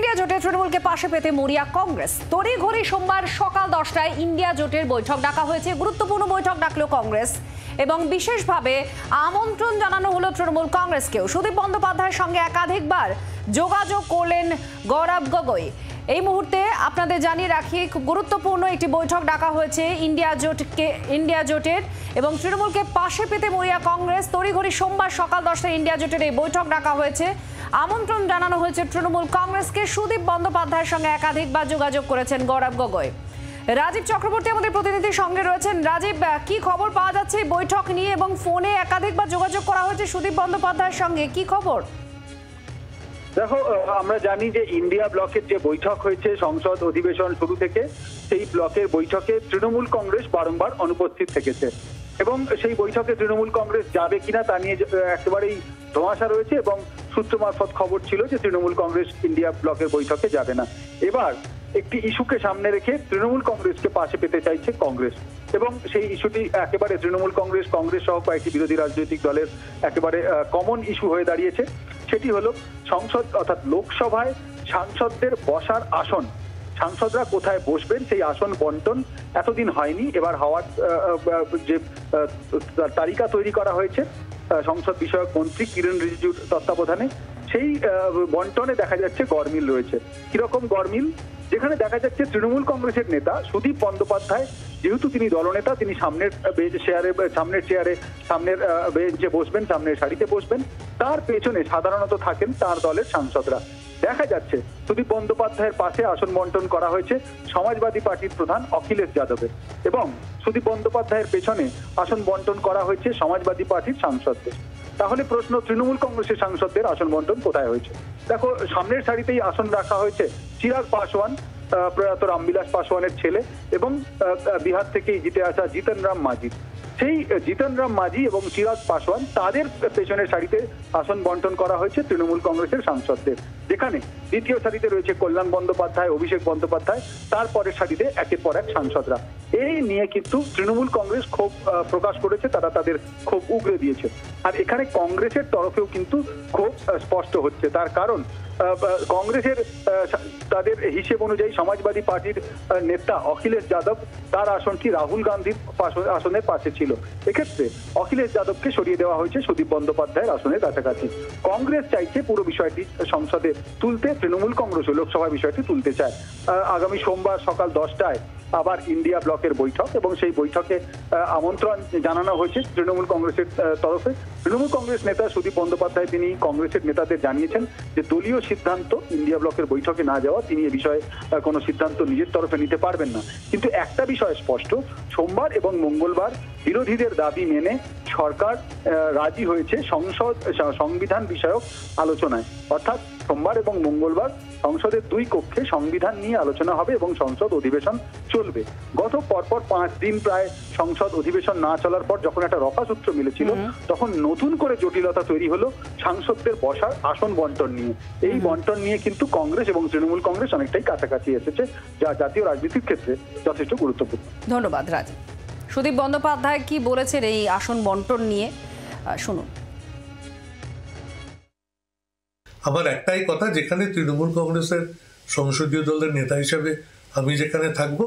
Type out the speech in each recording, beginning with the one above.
India জোটে তৃণমূলকে পাশে পেতে মরিয়া কংগ্রেস। তড়িঘড়ি সোমবার সকাল 10টায় ইন্ডিয়া জোটের বৈঠক ডাকা হয়েছে। গুরুত্বপূর্ণ বৈঠক ডাকল কংগ্রেস এবং বিশেষভাবে আমন্ত্রণ জানানো হলো তৃণমূল কংগ্রেসকেও। সুদীপ বন্দ্যোপাধ্যায়ের সঙ্গে একাধিকবার যোগাযোগ করলেন গৌরব গগৈ। এই মুহূর্তে আপনাদের জানিয়ে রাখি, খুব গুরুত্বপূর্ণ একটি বৈঠক ডাকা হয়েছে ইন্ডিয়া জোটের এবং তৃণমূলকে পাশে পেতে মরিয়া কংগ্রেস। তড়িঘড়ি সোমবার সকাল 10টায় ইন্ডিয়া জোটের এই বৈঠক ডাকা হয়েছে। আমন্ত্রণ জানানো হয়েছে তৃণমূল কংগ্রেসকে। সুদীপ বন্দ্যোপাধ্যায়ের সঙ্গে একাধিকবার যোগাযোগ করেছেন গৌরব গগৈ। রাজীব চক্রবর্তী আমাদের প্রতিনিধির সঙ্গে রয়েছেন। রাজীব, কি খবর পাওয়া যাচ্ছে বৈঠক নিয়ে এবং ফোনে একাধিকবার যোগাযোগ করা হয়েছে সুদীপ বন্দ্যোপাধ্যায়ের সঙ্গে, কি খবর? দেখো, আমরা জানি যে ইন্ডিয়া ব্লকের যে বৈঠক হয়েছে সংসদ অধিবেশন শুরু থেকে, সেই ব্লকের বৈঠকে তৃণমূল কংগ্রেস বারংবার অনুপস্থিত থেকেছে এবং সেই বৈঠকে তৃণমূল কংগ্রেস যাবে কিনা তা নিয়ে একেবারেই ধোঁয়াশা রয়েছে এবং সূত্র মারফত খবর ছিল যে তৃণমূল কংগ্রেস ইন্ডিয়া ব্লকের বৈঠকে যাবে না। এবার একটি ইস্যুকে সামনে রেখে তৃণমূল কংগ্রেসকে পাশে পেতে চাইছে কংগ্রেস এবং সেই ইস্যুটি একেবারে তৃণমূল কংগ্রেস সহ কয়েকটি বিরোধী রাজনৈতিক দলের একেবারে কমন ইস্যু হয়ে দাঁড়িয়েছে। সেটি হলো সংসদ অর্থাৎ লোকসভায় সাংসদদের বসার আসন, সাংসদরা কোথায় বসবেন সেই আসন বন্টন এতদিন হয়নি। এবার হওয়ার যে তালিকা তৈরি করা হয়েছে সংসদ বিষয়ক মন্ত্রী কিরণ রিজিজুর তত্ত্বাবধানে, সেই বন্টনে দেখা যাচ্ছে গরমিল রয়েছে। কিরকম গরমিল? যেখানে দেখা যাচ্ছে তৃণমূল কংগ্রেসের নেতা সুদীপ বন্দ্যোপাধ্যায়, যেহেতু তিনি দলনেতা, তিনি সামনের বেঞ্চে বসবেন, সামনের সারিতে বসবেন। তার পেছনে সাধারণত থাকেন তার দলের সাংসদরা। দেখা যাচ্ছে সুদীপ বন্দ্যোপাধ্যায়ের পাশে আসন বন্টন করা হয়েছে সমাজবাদী পার্টির প্রধান অখিলেশ যাদবের এবং সুদীপ বন্দ্যোপাধ্যায়ের পেছনে আসন বন্টন করা হয়েছে সমাজবাদী পার্টির সাংসদদের। তাহলে প্রশ্ন, তৃণমূল কংগ্রেসের সাংসদদের আসন বন্টন কোথায় হয়েছে? দেখো, সামনের সারিতেই আসন রাখা হয়েছে চিরাগ পাসওয়ান, প্রয়াত রামবিলাস পাসওয়ানের ছেলে, এবং বিহার থেকেই জিতে আসা জিতন রাম মাঝি। সেই জিতন রাম মাঝি এবং চিরাগ পাসওয়ান, তাদের পেছনের সারিতে আসন বন্টন করা হয়েছে তৃণমূল কংগ্রেসের সাংসদদের, যেখানে দ্বিতীয় সারিতে রয়েছে কল্যাণ বন্দ্যোপাধ্যায়, অভিষেক বন্দ্যোপাধ্যায়, তারপরের সারিতে একের পর এক সাংসদরা। এই নিয়ে কিন্তু তৃণমূল কংগ্রেস ক্ষোভ প্রকাশ করেছে, তারা তাদের ক্ষোভ উগরে দিয়েছে। আর এখানে কংগ্রেসের তরফেও কিন্তু ক্ষোভ স্পষ্ট হচ্ছে। তার কারণ, কংগ্রেসের তাদের হিসেব অনুযায়ী সমাজবাদী পার্টির নেতা অখিলেশ যাদব, তার আসনটি রাহুল গান্ধীর আসনের পাশে ছিল। এক্ষেত্রে অখিলেশ যাদবকে সরিয়ে দেওয়া হয়েছে সুদীপ বন্দ্যোপাধ্যায়ের আসনের কাছাকাছি। কংগ্রেস চাইছে পুরো বিষয়টি সংসদে তুলতে, তৃণমূল কংগ্রেস লোকসভা বিষয়টি তুলতে চায়। আগামী সোমবার সকাল 10টায় আবার ইন্ডিয়া ব্লকের বৈঠক এবং সেই বৈঠকে আমন্ত্রণ জানানো হয়েছে তৃণমূল কংগ্রেসের তরফে। তৃণমূল কংগ্রেস নেতা সুদীপ বন্দ্যোপাধ্যায় তিনি কংগ্রেসের নেতাদের জানিয়েছেন যে দলীয় সিদ্ধান্ত ইন্ডিয়া ব্লকের বৈঠকে না যাওয়া, তিনি এ বিষয়ে কোনো সিদ্ধান্ত নিজের তরফে নিতে পারবেন না। কিন্তু একটা বিষয় স্পষ্ট, সোমবার এবং মঙ্গলবার বিরোধীদের দাবি মেনে সরকার রাজি হয়েছে সংবিধান বিষয়ক আলোচনায়। অর্থাৎ সোমবার এবং মঙ্গলবার সংসদের দুই কক্ষে সংবিধান নিয়ে আলোচনা হবে এবং সংসদ অধিবেশন চলবে। গত পরপর 5 দিন প্রায় সংসদ অধিবেশন না চলার পর যখন একটা রফাসূত্র মিলেছিল, তখন নতুন করে জটিলতা তৈরি হলো সাংসদদের বসার আসন বন্টন নিয়ে। এই বন্টন নিয়ে কিন্তু কংগ্রেস এবং তৃণমূল কংগ্রেস অনেকটাই কাছাকাছি এসেছে, যা জাতীয় রাজনীতির ক্ষেত্রে যথেষ্ট গুরুত্বপূর্ণ। ধন্যবাদ রাজীব। সুদীপ বন্দ্যোপাধ্যায় কি বলেছেন এই আসন বন্টন নিয়ে, শুনুন। আমার একটাই কথা, যেখানে তৃণমূল কংগ্রেসের সংসদীয় দলের নেতা হিসেবে আমি যেখানে থাকব,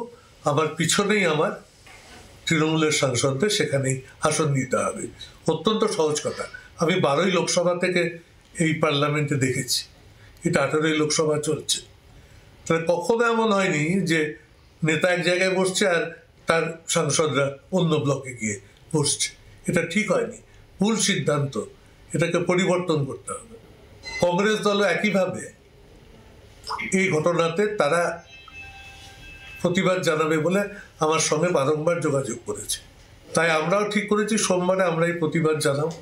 আমার পিছনেই আমার তৃণমূলের সাংসদদের সেখানেই আসন দিতে হবে। অত্যন্ত সহজ কথা। আমি 12ই লোকসভা থেকে এই পার্লামেন্টে দেখেছি, এটা 18ই লোকসভা চলছে। তাহলে কখনো এমন হয়নি যে নেতা এক জায়গায় বসছে আর তার সাংসদরা অন্য ব্লকে গিয়ে বসছে। এটা ঠিক হয়নি, ভুল সিদ্ধান্ত, এটাকে পরিবর্তন করতে হবে। কংগ্রেস দলও একইভাবে এই ঘটনাতে তারা প্রতিবাদ জানাবে বলে আমার সঙ্গে বারংবার যোগাযোগ করেছে। তাই আমরাও ঠিক করেছি সোমবারে আমরা এই প্রতিবাদ জানাবো।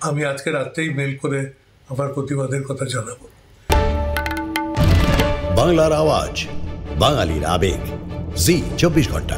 আমি আজকে রাত্রেই মেল করে আমার প্রতিবাদের কথা জানাবো। বাংলার আওয়াজ, বাঙালির আবেগ, জি 24 ঘন্টা।